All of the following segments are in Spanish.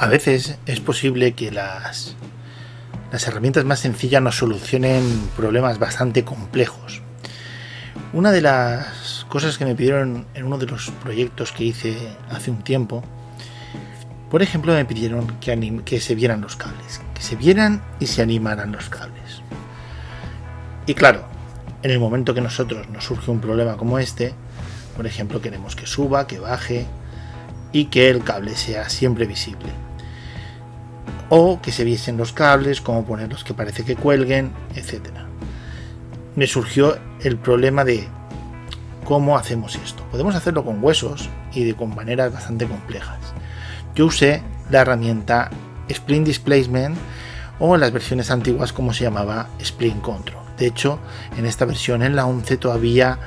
A veces es posible que las herramientas más sencillas nos solucionen problemas bastante complejos. Una de las cosas que me pidieron en uno de los proyectos que hice hace un tiempo, por ejemplo, me pidieron que se vieran los cables, que se vieran y se animaran los cables. Y claro, en el momento que nos surge un problema como este, por ejemplo, queremos que suba, que baje y que el cable sea siempre visible. O que se viesen los cables, cómo ponerlos que parece que cuelguen, etc. Me surgió el problema de cómo hacemos esto. Podemos hacerlo con huesos y con maneras bastante complejas. Yo usé la herramienta Splint Displacement, o en las versiones antiguas como se llamaba Splint Control. De hecho, en esta versión, en la 11, todavía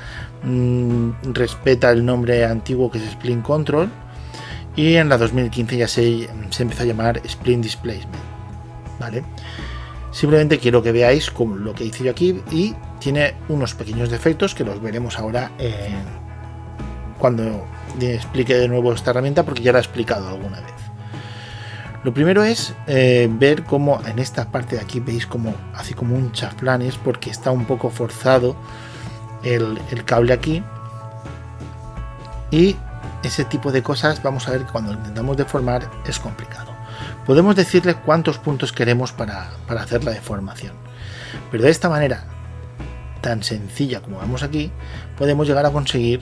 respeta el nombre antiguo que es Splint Control, y en la 2015 ya se empezó a llamar Splint Displacement, ¿vale? Simplemente quiero que veáis como lo que hice yo aquí, y tiene unos pequeños defectos que los veremos ahora cuando explique de nuevo esta herramienta, porque ya la he explicado alguna vez. Lo primero es ver cómo en esta parte de aquí veis como hace como un chaflán, es porque está un poco forzado el cable aquí, y ese tipo de cosas vamos a ver que cuando intentamos deformar es complicado. Podemos decirle cuántos puntos queremos para hacer la deformación, pero de esta manera tan sencilla como vemos aquí podemos llegar a conseguir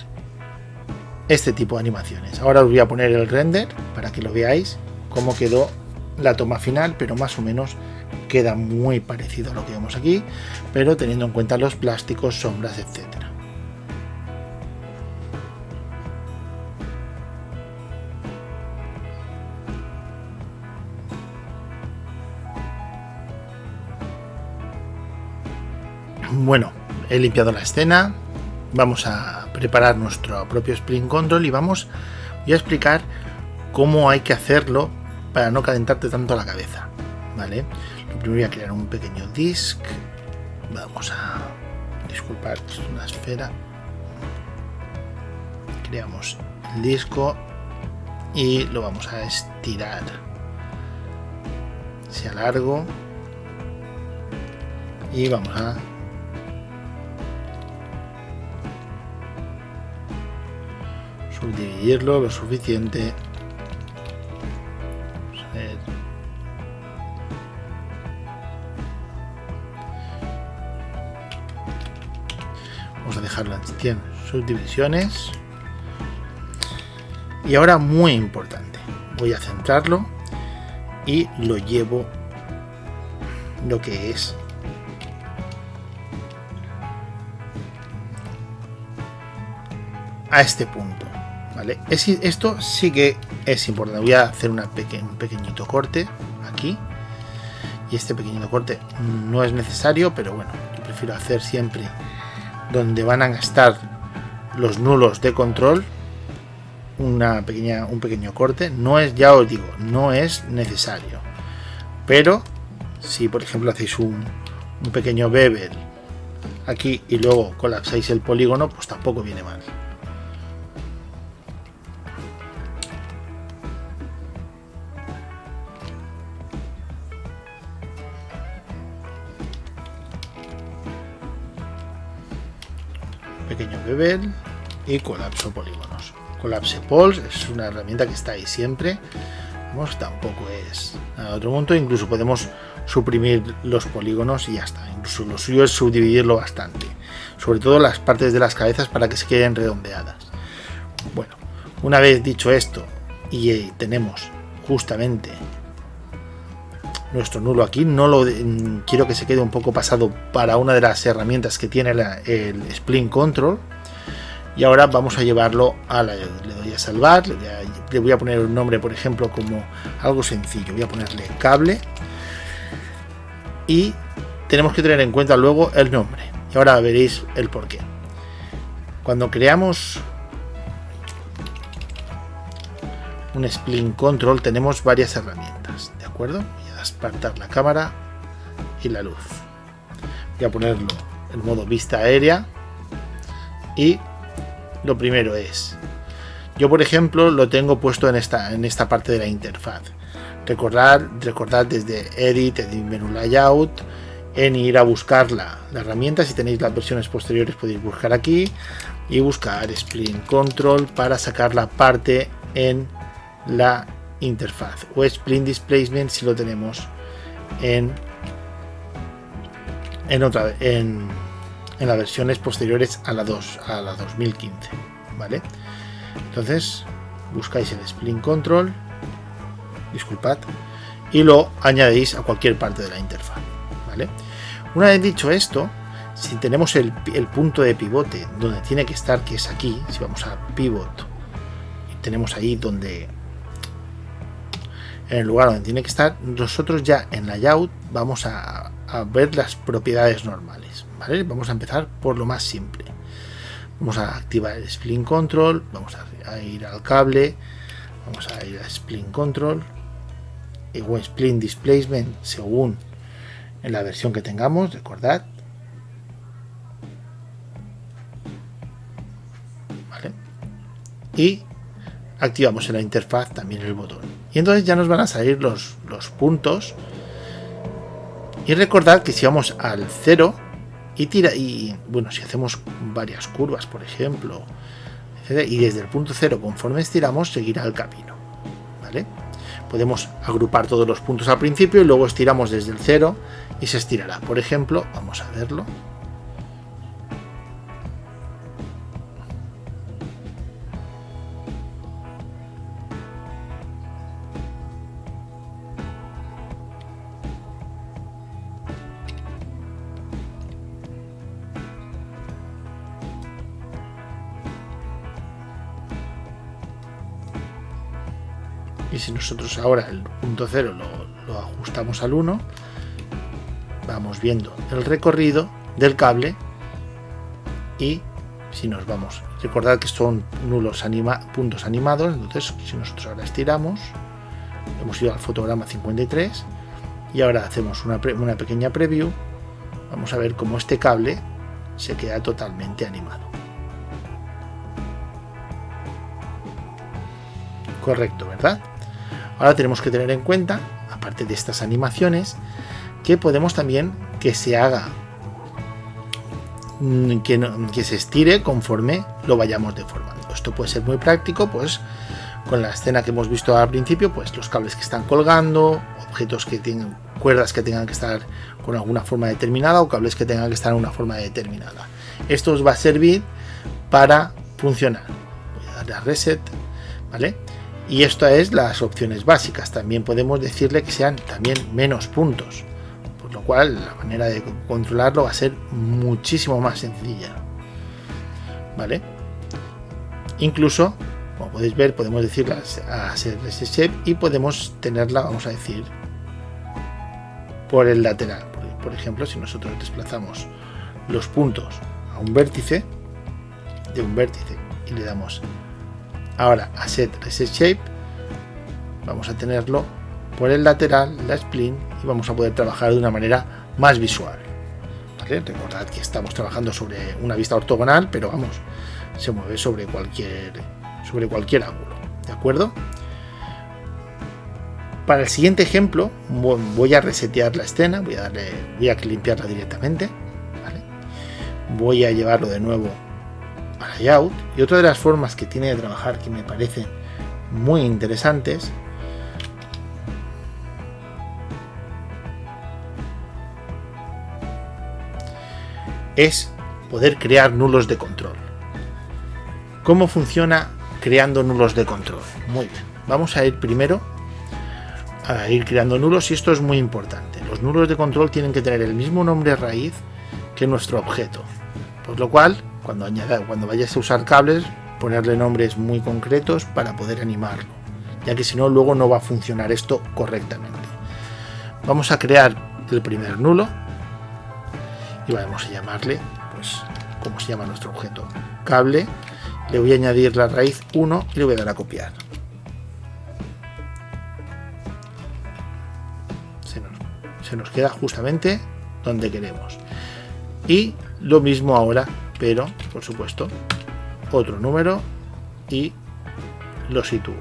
este tipo de animaciones. Ahora os voy a poner el render para que lo veáis cómo quedó la toma final, pero más o menos queda muy parecido a lo que vemos aquí, pero teniendo en cuenta los plásticos, sombras, etcétera. Bueno, he limpiado la escena, vamos a preparar nuestro propio Splint Control y voy a explicar cómo hay que hacerlo para no calentarte tanto la cabeza, ¿vale? Lo primero voy a crear un pequeño disk, vamos a disculpar, es una esfera, creamos el disco y lo vamos a estirar, sea largo, y vamos a subdividirlo lo suficiente. Vamos a ver. Vamos a dejarlo en subdivisiones. Y ahora, muy importante, voy a centrarlo y lo llevo lo que es a este punto, ¿vale? Esto sí que es importante. Voy a hacer un pequeñito corte aquí, y este pequeñito corte no es necesario, pero bueno, yo prefiero hacer siempre donde van a estar los nulos de control un pequeño corte. No es, ya os digo, no es necesario, pero si por ejemplo hacéis un pequeño bevel aquí y luego colapsáis el polígono, pues tampoco viene mal. Pequeño bevel y colapso polígonos. Collapse Pols es una herramienta que está ahí siempre. Vamos, tampoco es nada otro mundo. Incluso podemos suprimir los polígonos y ya está. Incluso lo suyo es subdividirlo bastante, sobre todo las partes de las cabezas, para que se queden redondeadas. Bueno, una vez dicho esto y tenemos justamente nuestro nulo aquí, quiero que se quede un poco pasado para una de las herramientas que tiene el Splint Control. Y ahora vamos a llevarlo le doy a salvar, le voy a poner un nombre, por ejemplo, como algo sencillo. Voy a ponerle cable, y tenemos que tener en cuenta luego el nombre, y ahora veréis el porqué. Cuando creamos un Splint Control tenemos varias herramientas, ¿de acuerdo? Voy a apartar la cámara y la luz. Voy a ponerlo en modo vista aérea, y lo primero es, yo por ejemplo lo tengo puesto en esta parte de la interfaz. Recordad desde Edit Menú Layout, en ir a buscar la herramienta. Si tenéis las versiones posteriores podéis buscar aquí y buscar Spline Control para sacar la parte en la interfaz, o Spline Displacement si lo tenemos en las versiones posteriores a la 2015, ¿vale? Entonces buscáis el Spline Control, disculpad, y lo añadís a cualquier parte de la interfaz, ¿vale? Una vez dicho esto, si tenemos el punto de pivote donde tiene que estar, que es aquí, si vamos a Pivot y tenemos ahí donde, en el lugar donde tiene que estar, nosotros ya en Layout vamos a ver las propiedades normales, ¿vale? Vamos a empezar por lo más simple. Vamos a activar el Spline Control, vamos a ir al cable, vamos a ir a Spline Control o Spline Displacement según en la versión que tengamos, recordad, ¿vale? Y activamos en la interfaz también el botón y entonces ya nos van a salir los puntos. Y recordad que si vamos al 0 y bueno, si hacemos varias curvas, por ejemplo, y desde el punto 0 conforme estiramos seguirá el camino, ¿vale? Podemos agrupar todos los puntos al principio y luego estiramos desde el 0 y se estirará. Por ejemplo, vamos a verlo. Y si nosotros ahora el punto 0 lo ajustamos al 1, vamos viendo el recorrido del cable. Y si nos vamos, recordad que son puntos animados, entonces si nosotros ahora estiramos, hemos ido al fotograma 53 y ahora hacemos una pequeña preview, vamos a ver cómo este cable se queda totalmente animado. Correcto, ¿verdad? Ahora tenemos que tener en cuenta, aparte de estas animaciones, que podemos también que se haga, que se estire conforme lo vayamos deformando. Esto puede ser muy práctico, pues con la escena que hemos visto al principio, pues los cables que están colgando, objetos que tienen cuerdas que tengan que estar con alguna forma determinada o cables que tengan que estar en una forma determinada. Esto os va a servir para funcionar. Voy a darle a Reset, ¿vale? Y esto es las opciones básicas. También podemos decirle que sean también menos puntos, por lo cual la manera de controlarlo va a ser muchísimo más sencilla, ¿vale? Incluso, como podéis ver, podemos decirle a Set Reset Shape y podemos tenerla, vamos a decir, por el lateral. Por ejemplo, si nosotros desplazamos los puntos a un vértice, y le damos ahora a Set Reset Shape, vamos a tenerlo por el lateral, la spline, y vamos a poder trabajar de una manera más visual, ¿vale? Recordad que estamos trabajando sobre una vista ortogonal, pero vamos, se mueve sobre cualquier ángulo, ¿de acuerdo? Para el siguiente ejemplo voy a resetear la escena, voy a limpiarla directamente, ¿vale? Voy a llevarlo de nuevo a Layout, y otra de las formas que tiene de trabajar que me parecen muy interesantes es poder crear nulos de control. ¿Cómo funciona creando nulos de control? Muy bien, vamos a ir primero a ir creando nulos, y esto es muy importante. Los nulos de control tienen que tener el mismo nombre raíz que nuestro objeto, por lo cual cuando vayas a usar cables, ponerle nombres muy concretos para poder animarlo, ya que si no luego no va a funcionar esto correctamente. Vamos a crear el primer nulo y vamos a llamarle, pues, como se llama nuestro objeto, cable. Le voy a añadir la raíz 1 y le voy a dar a copiar. Se nos queda justamente donde queremos. Y lo mismo ahora, pero por supuesto otro número y lo sitúo.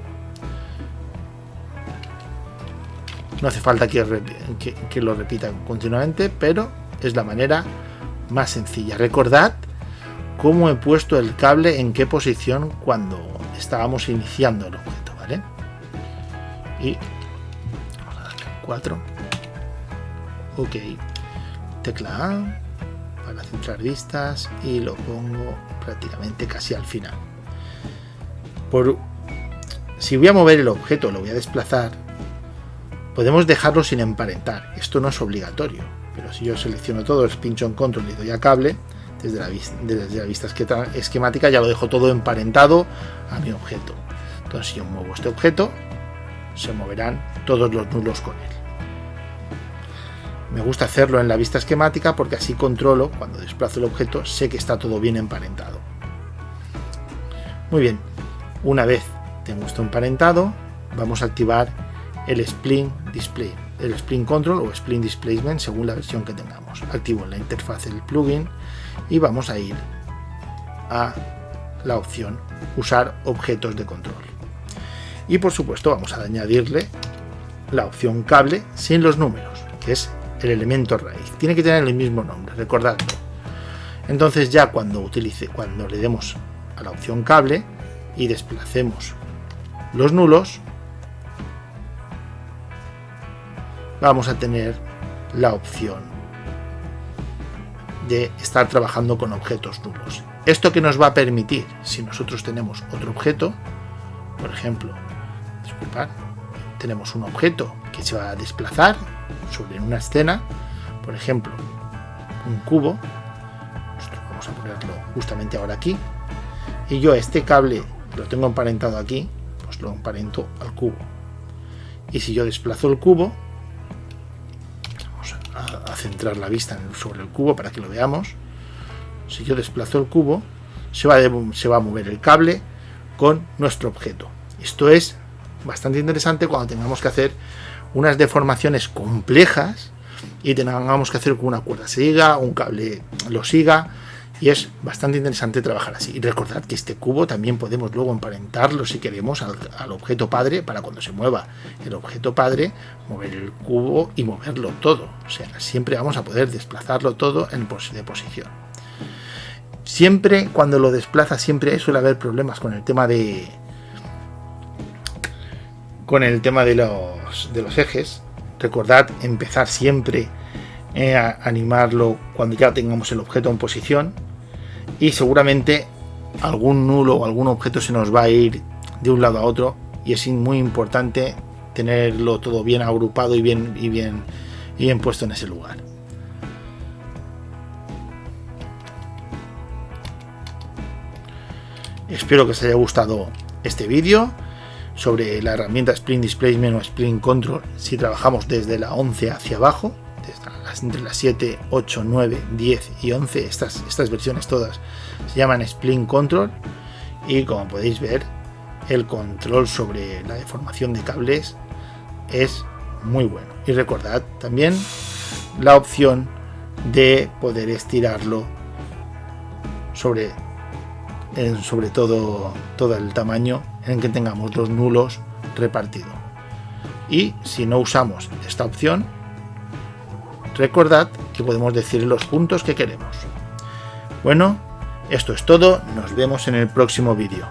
No hace falta que lo repita continuamente, pero es la manera más sencilla. Recordad cómo he puesto el cable en qué posición cuando estábamos iniciando el objeto, ¿vale? Y vamos a darle 4. Ok, tecla A para centrar vistas y lo pongo prácticamente casi al final. Si voy a mover el objeto, lo voy a desplazar, podemos dejarlo sin emparentar. Esto no es obligatorio, pero si yo selecciono todo, pincho en control y doy a cable, desde la vista esquemática ya lo dejo todo emparentado a mi objeto. Entonces, si yo muevo este objeto, se moverán todos los nulos con él. Me gusta hacerlo en la vista esquemática porque así controlo, cuando desplazo el objeto, sé que está todo bien emparentado. Muy bien, una vez tengo esto emparentado, vamos a activar el Spline Display, el Spline Control o Spline Displacement según la versión que tengamos. Activo en la interfaz el plugin y vamos a ir a la opción Usar objetos de control. Y por supuesto vamos a añadirle la opción cable sin los números, que es el elemento raíz. Tiene que tener el mismo nombre, recordadlo. Entonces ya cuando le demos a la opción cable y desplacemos los nulos, vamos a tener la opción de estar trabajando con objetos nulos. Esto que nos va a permitir, si nosotros tenemos otro objeto, por ejemplo, disculpad, tenemos un objeto que se va a desplazar sobre una escena, por ejemplo, un cubo, vamos a ponerlo justamente ahora aquí, y yo este cable lo tengo emparentado aquí, pues lo emparento al cubo. Y si yo desplazo el cubo, vamos a centrar la vista sobre el cubo para que lo veamos. Si yo desplazo el cubo, se va a mover el cable con nuestro objeto. Esto es bastante interesante cuando tengamos que hacer unas deformaciones complejas y tengamos que hacer que una cuerda siga, un cable lo siga, y es bastante interesante trabajar así. Y recordad que este cubo también podemos luego emparentarlo si queremos al objeto padre, para cuando se mueva el objeto padre, mover el cubo y moverlo todo. O sea, siempre vamos a poder desplazarlo todo de posición. Siempre cuando lo desplaza, siempre suele haber problemas con el tema de los ejes. Recordad empezar siempre a animarlo cuando ya tengamos el objeto en posición, y seguramente algún nulo o algún objeto se nos va a ir de un lado a otro, y es muy importante tenerlo todo bien agrupado y bien puesto en ese lugar. Espero que os haya gustado este vídeo sobre la herramienta Spline Displacement o Spline Control si trabajamos desde la 11 hacia abajo, entre las 7, 8, 9, 10 y 11. Estas versiones todas se llaman Spline Control, y como podéis ver, el control sobre la deformación de cables es muy bueno. Y recordad también la opción de poder estirarlo sobre todo el tamaño en que tengamos los nulos repartido. Y si no usamos esta opción, recordad que podemos decir los puntos que queremos. Bueno, esto es todo, nos vemos en el próximo vídeo.